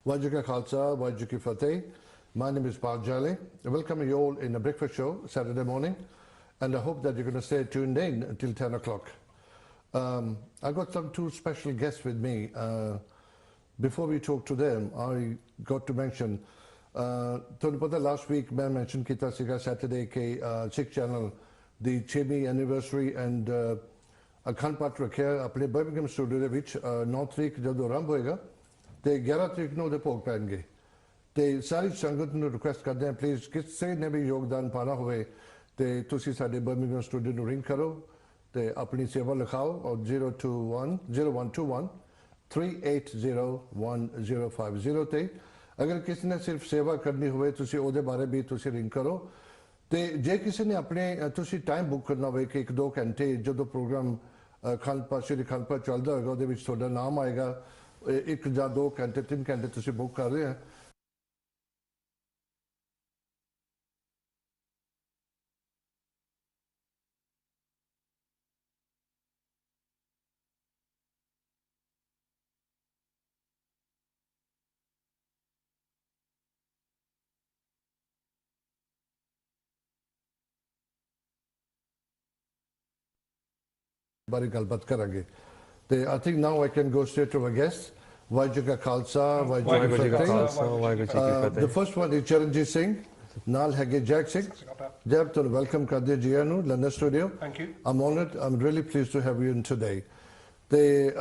Wajju Ka Khalsa, Wajju Ki Fateh. My name is Paul Jale. I welcome you all in a breakfast show Saturday morning, and I hope that you're going to stay tuned in until 10 o'clock. I've got two special guests with me. Before we talk to them, I got to mention, last week I mentioned Kita Siga Saturday ke Sikh Channel, the 6th anniversary and Akhand Path Rakhiya apne Birmingham studio de vich 9 tarik jad aramb hoega te 11 tarik nu de bhog paenge te sari sangat nu request karte hain please kisse ne bhi yogdan pana hoye te tusi sade Birmingham studio nu ring karo te apni seva likhao aur 0121 3801050 te agar kisi ne sirf seva karni hoye tusi ode bare bhi tusi ring karo te je kisi ne apne tusi time book karna hoye ki 1-2 घंटे jado program खानपा Shri खानपा चलता होगा ਉਹਦੇ ਵਿੱਚ ਤੁਹਾਡਾ ਨਾਮ ਆਏਗਾ 1 ਜਾਂ 2 ਘੰਟੇ 3 ਘੰਟੇ ਤੁਸੀਂ ਬੁੱਕ ਕਰ ਰਹੇ ਹੋ बारी गलबात करेंगे तो I think now I can go straight to my guest. Wajju Ka Khalsa, Wajju Ki Fateh. The first one is Charanjit Singh. Naal hage Jack Singh. Jab to welcome karde ji anu London studio. Thank you. I'm honored. I'm really pleased to have you in today. The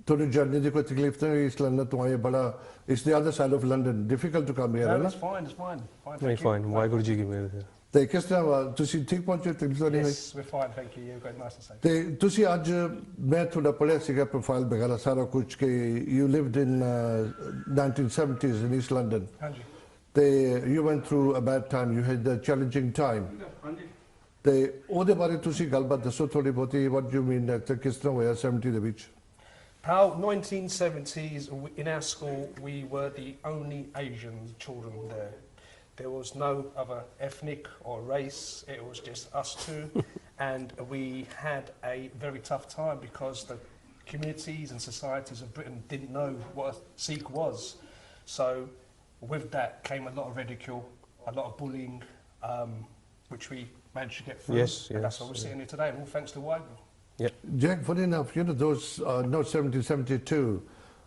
थोड़ी journey दी कोई तकलीफ तो नहीं इस London तो आये बड़ा it's the other side of London. Difficult to come here, no, है ना? It's fine. It's fine. Very fine. Waheguru ji ki मेहर है. ते किस तरह तुसी ठीक पहुंचे तकलीफ तो नहीं? Yes, we're fine. Thank you. You've got nice to say. ते तुसी आज मैं थोड़ा पढ़ा सीखा प्रोफाइल वगैरह सारा कुछ के you lived in 1970's in East London. हाँ जी. ते you went through a bad time. You had a challenging time. ते ओदे बारे तुसी गलबात दसो थोड़ी बहुती what do you mean ते किस तरह होया 70 दे विच? Pal, 1970s, in our school, we were the only Asian children there. There was no other ethnic or race, it was just us two. And we had a very tough time because the communities and societies of Britain didn't know what a Sikh was. So with that came a lot of ridicule, a lot of bullying, which we managed to get through. Yes, and that's why we're sitting here today, and all thanks to Waheguru. Yeah. Jack, funny enough, you know, those, no, 72,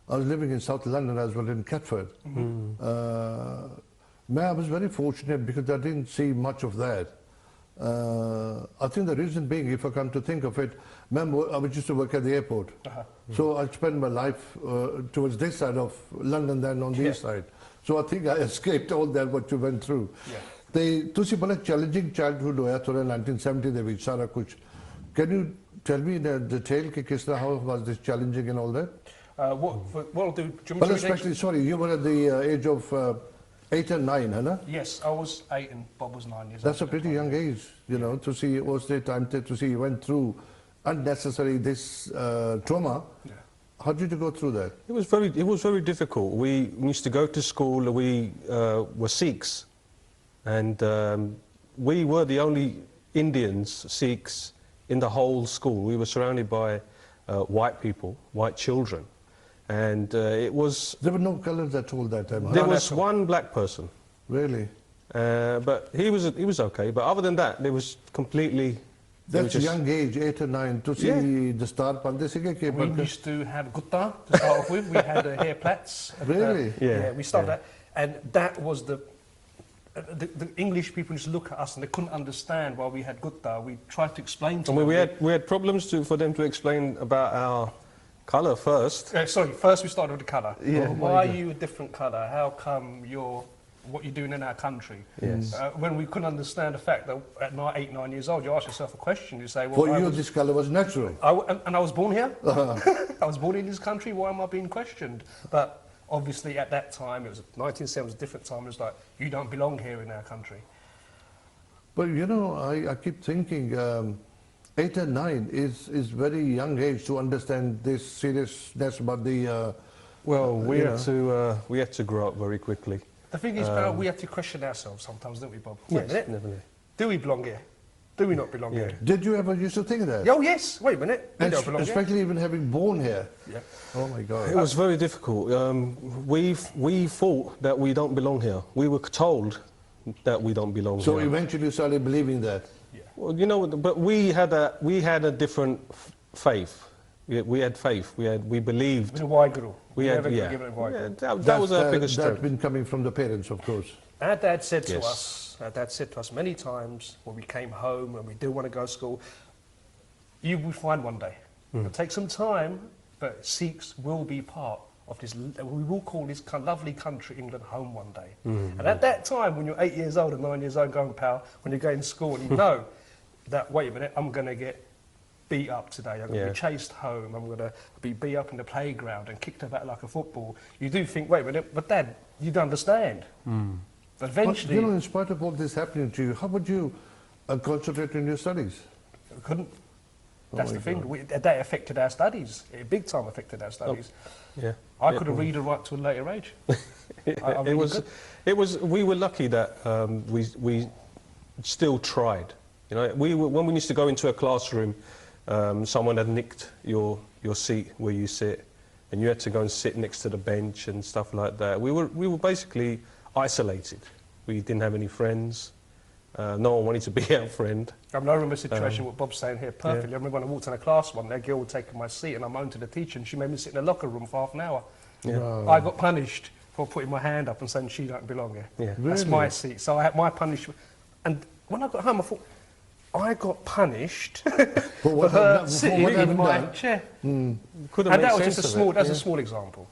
I was living in South London as well in Catford. I was very fortunate because I didn't see much of that. I think the reason being, if I come to think of it, I used to work at the airport. So I spent my life towards this side of London than on this side. So I think I escaped all that what you went through. The तुसी बड़ा challenging childhood होया थोड़ा 1970 दे विच सारा कुछ. Can you tell me in detail कि किस तरह how was this challenging and all that? What I'll do? Well, especially, sorry, you were at the age of 8 and 9, huh? Yes, I was 8 and Bob was 9 years old. That's a pretty young age, you know, to see was the time to see you went through unnecessary this trauma. Yeah. How did you go through that? It was very difficult. We used to go to school. We were Sikhs, and we were the only Indians, Sikhs, in the whole school. We were surrounded by white people, white children, and it was... There were no colours at all that time? There was one black person. Really? But he was okay, but other than that, it was completely... That's a young age, 8 or 9, to see the star pande sige ke we used to have gutta to start off with. We had hair plaits. Really? Yeah, we started that, and that was the English people used to look at us and they couldn't understand why we had gutta. We tried to explain to them. We had problems for them to explain about our colour first. First we started with the colour. Yeah. Why are you a different colour? How come you're what you're doing in our country? Yes. When we couldn't understand the fact that at 8, 9 years old, you ask yourself a question. You say, well, for you, this colour was natural. And I was born here. I was born in this country. Why am I being questioned? But obviously, at that time, it was 1970s, a different time. It was like, you don't belong here in our country. But you know, I keep thinking, 8 and 9 is very young age to understand this seriousness about the. Well, we had to grow up very quickly. The thing is, we have to question ourselves sometimes, don't we, Bob? Yes, definitely. Do we belong here? Do we not belong here? Did you ever used to think that? Oh yes. Wait a minute. We And don't belong here. especially even having born here. Yeah. Oh my God. It was very difficult. We thought that we don't belong here. We were told that we don't belong So here. eventually you started believing that. Well, you know, but we had a different faith. We had faith. We believed. The Waiguru. We had, never yeah. given it Waiguru. That was our biggest That's strength. been coming from the parents, of course. Our dad said to Yes. us, many times when we came home and we do want to go to school, you will find one day. It'll take some time, but Sikhs will be part of this, we will call this lovely country, England, home one day. And at that time, when you're 8 years old and 9 years old, going, pal, when you're going to school and you know that, wait a minute, I'm going to get beat up today, I'm going to be chased home, I'm going to be beat up in the playground and kicked about like a football, you do think, wait a minute, but Dad, you don't understand. But eventually... But, you know, in spite of all this happening to you, how would you concentrate on your studies? we couldn't. That's the thing. God. That affected our studies. It big time affected our studies. Yeah. I couldn't read and write to a later age. I really could. We were lucky that we still tried. You know, when we used to go into a classroom, someone had nicked your seat where you sit, and you had to go and sit next to the bench and stuff like that. We were basically isolated. We didn't have any friends. No one wanted to be our friend. I remember a situation, what Bob's saying here perfectly. I remember when I walked in a class one day, a girl was taking my seat and I moaned to the teacher and she made me sit in the locker room for half an hour. Yeah. Wow. I got punished for putting my hand up and saying she don't belong here. Yeah. That's Really? my seat. So I had my punishment. And when I got home, I thought, I got punished for what her for sitting what in having my done? chair. Couldn't And make that was sense just a of small, it. that's Yeah. a small example.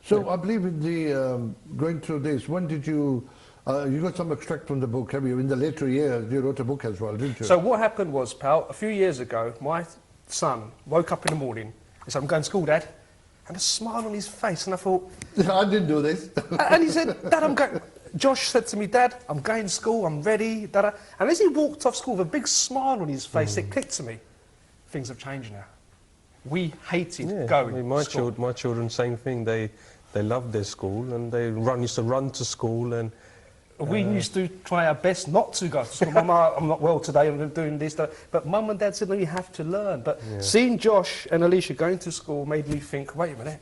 So I believe in the going through this, when did you, you got some extract from the book, have you? In the later years, you wrote a book as well, didn't you? So what happened was, pal, a few years ago, my son woke up in the morning and said, I'm going to school, Dad. And a smile on his face, and I thought... I didn't do this. And he said, Dad, I'm going... Josh said to me, Dad, I'm going to school, I'm ready, Dad. And as he walked off school with a big smile on his face, it clicked to me. Things have changed now. We hated going I mean, my to school. my children, same thing. They loved their school and they used to run to school and. We used to try our best not to go to school. Mama, I'm not well today, I'm doing this, that. But Mum and Dad said, no, you have to learn. But seeing Josh and Alicia going to school made me think, wait a minute,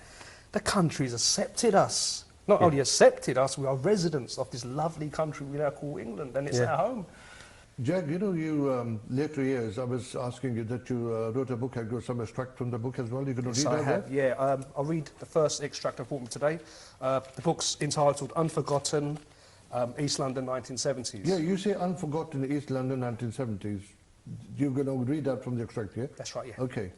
the country's accepted us. Not only accepted us, we are residents of this lovely country we now call England, and it's our home. Jack, you know, you, later years, I was asking you that you wrote a book, I got some extract from the book as well. You going to Yes, read I that? have, yeah. I'll read the first extract I've brought me today. The book's entitled Unforgotten, East London 1970s. Yeah, you say Unforgotten East London 1970s. You're going to read that from the extract, yeah? That's right, yeah. Okay.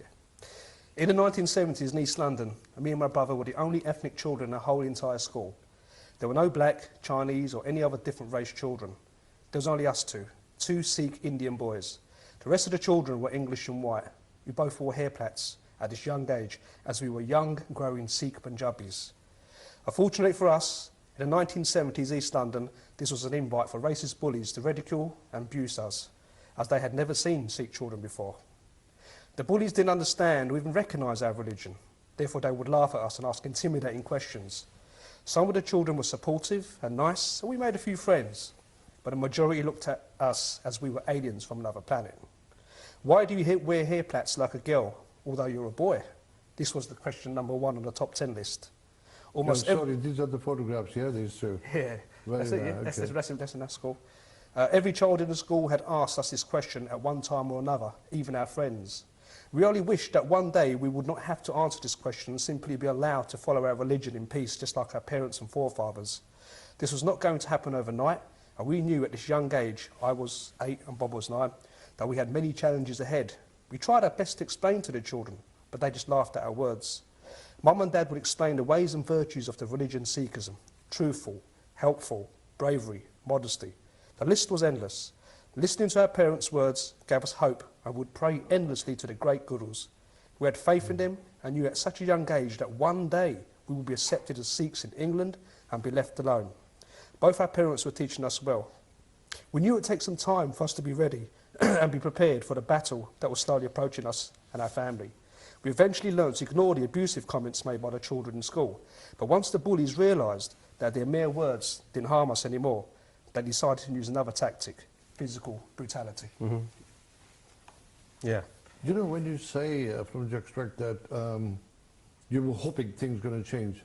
In the 1970s in East London, me and my brother were the only ethnic children in the whole entire school. There were no black, Chinese or any other different race children. There was only us two Sikh Indian boys. The rest of the children were English and white. We both wore hair plaits at this young age as we were young, growing Sikh Punjabis. Unfortunately for us, in the 1970s East London, this was an invite for racist bullies to ridicule and abuse us, as they had never seen Sikh children before. The bullies didn't understand or even recognise our religion. Therefore, they would laugh at us and ask intimidating questions. Some of the children were supportive and nice, and we made a few friends. But the majority looked at us as we were aliens from another planet. Why do you wear hair plaits like a girl, although you're a boy? This was the question number 1 on the top 10 list. Almost Sorry, these are the photographs, yeah, these two. Yeah, that's it, yeah. Okay. That's in that school. Every child in the school had asked us this question at one time or another, even our friends. We only wished that one day we would not have to answer this question and simply be allowed to follow our religion in peace, just like our parents and forefathers. This was not going to happen overnight, and we knew at this young age, I was 8 and Bob was 9, that we had many challenges ahead. We tried our best to explain to the children, but they just laughed at our words. Mum and Dad would explain the ways and virtues of the religion Sikhism: truthful, helpful, bravery, modesty. The list was endless. Listening to our parents' words gave us hope and would pray endlessly to the great gurus. We had faith in them and knew at such a young age that one day we would be accepted as Sikhs in England and be left alone. Both our parents were teaching us well. We knew it would take some time for us to be ready and be prepared for the battle that was slowly approaching us and our family. We eventually learned to ignore the abusive comments made by the children in school. But once the bullies realised that their mere words didn't harm us anymore, they decided to use another tactic. physical brutality. Yeah. You know, when you say from the extract that you were hoping things going to change,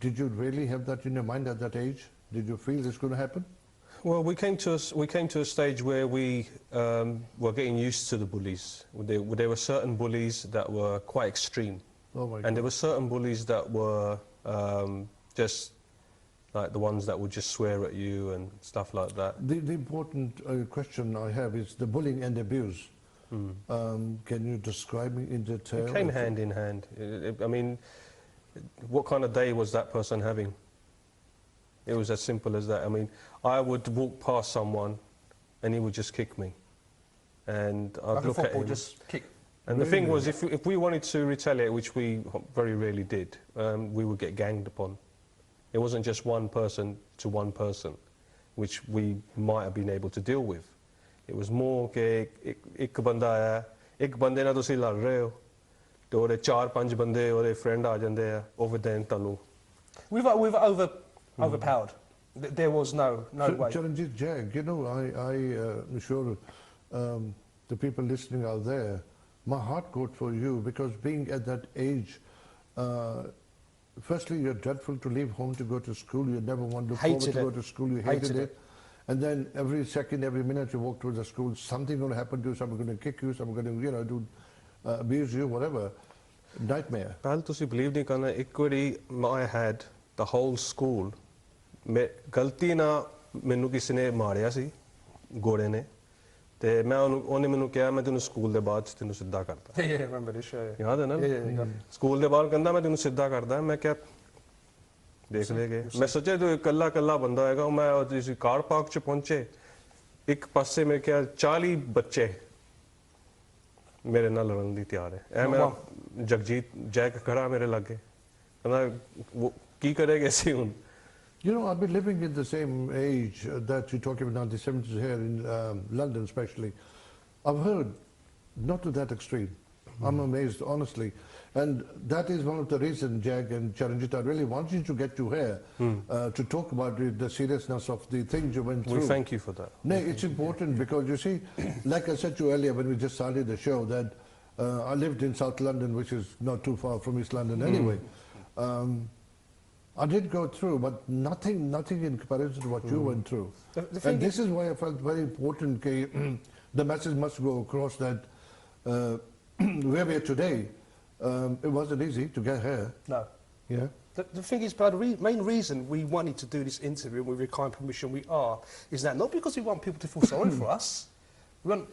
did you really have that in your mind at that age? Did you feel this going to happen? Well, we came to a stage where we were getting used to the bullies. There were certain bullies that were quite extreme. Oh my God. And there were certain bullies that were just like the ones that would just swear at you and stuff like that. The important question I have is the bullying and abuse. Can you describe me in detail? It came hand in hand. I mean, what kind of day was that person having? It was as simple as that. I mean, I would walk past someone and he would just kick me. And I'd Like look a at football, him. just kick. And the thing was, if we wanted to retaliate, which we very rarely did, we would get ganged upon. It wasn't just one person to one person, which we might have been able to deal with. It was more कि एक बंदा आया, एक बंदे ना तुसी लड़ रहे हो, तो ओरे चार पांच बंदे ओरे friend आ जाते हैं, over then Tanu. We've overpowered. There was no way. Charanjit Jag, you know, I'm sure the people listening out there, my heart goes for you because being at that age, firstly, you're dreadful to leave home to go to school. You never want to look forward to go to school. You hated it. And then every second, every minute you walk through the school, something going to happen to you. Someone going to kick you. Someone going to, you know, do abuse you, whatever. Nightmare. Pal, तुसी believe नहीं करना. एक बारी I had the whole school. गलती ना मैनू किसी ने मारिया सी घोड़े ने ते मैं उन्हें मैनू कहा मैं तेनू स्कूल दे बाद तेनू सिद्धा करता. Yeah, remember this show. याद है ना? Yeah. स्कूल दे बाद कहंदा मैं तेनू सिद्धा करदा. मैं क्या देख लेगे. मैं सोचे तो कल्ला कल्ला बंदा होएगा. मैं इस कार पार्क च पहुंचे. एक पासे में क्या 40 बच्चे मेरे नाल लड़न दी तैयार है. ए मेरा जगजीत जैक खड़ा मेरे लागे. कहंदा वो की करेगा ऐसे हुन. You know, I've been living in the same age that you're talking about, 1970s here in London especially. I've heard, not to that extreme. I'm amazed, honestly. And that is one of the reasons, Jag and Charanjit, I really wanted to get you here to talk about the seriousness of the things you went through. We thank you for that. No, it's important because you see, like I said to you earlier when we just started the show, that I lived in South London, which is not too far from East London anyway. I did go through, but nothing in comparison to what you went through. And this is why I felt very important the message must go across that where we are today, it wasn't easy to get here. No. Yeah. The thing is, but the main reason we wanted to do this interview, with your kind permission, is that not because we want people to feel sorry for us. We want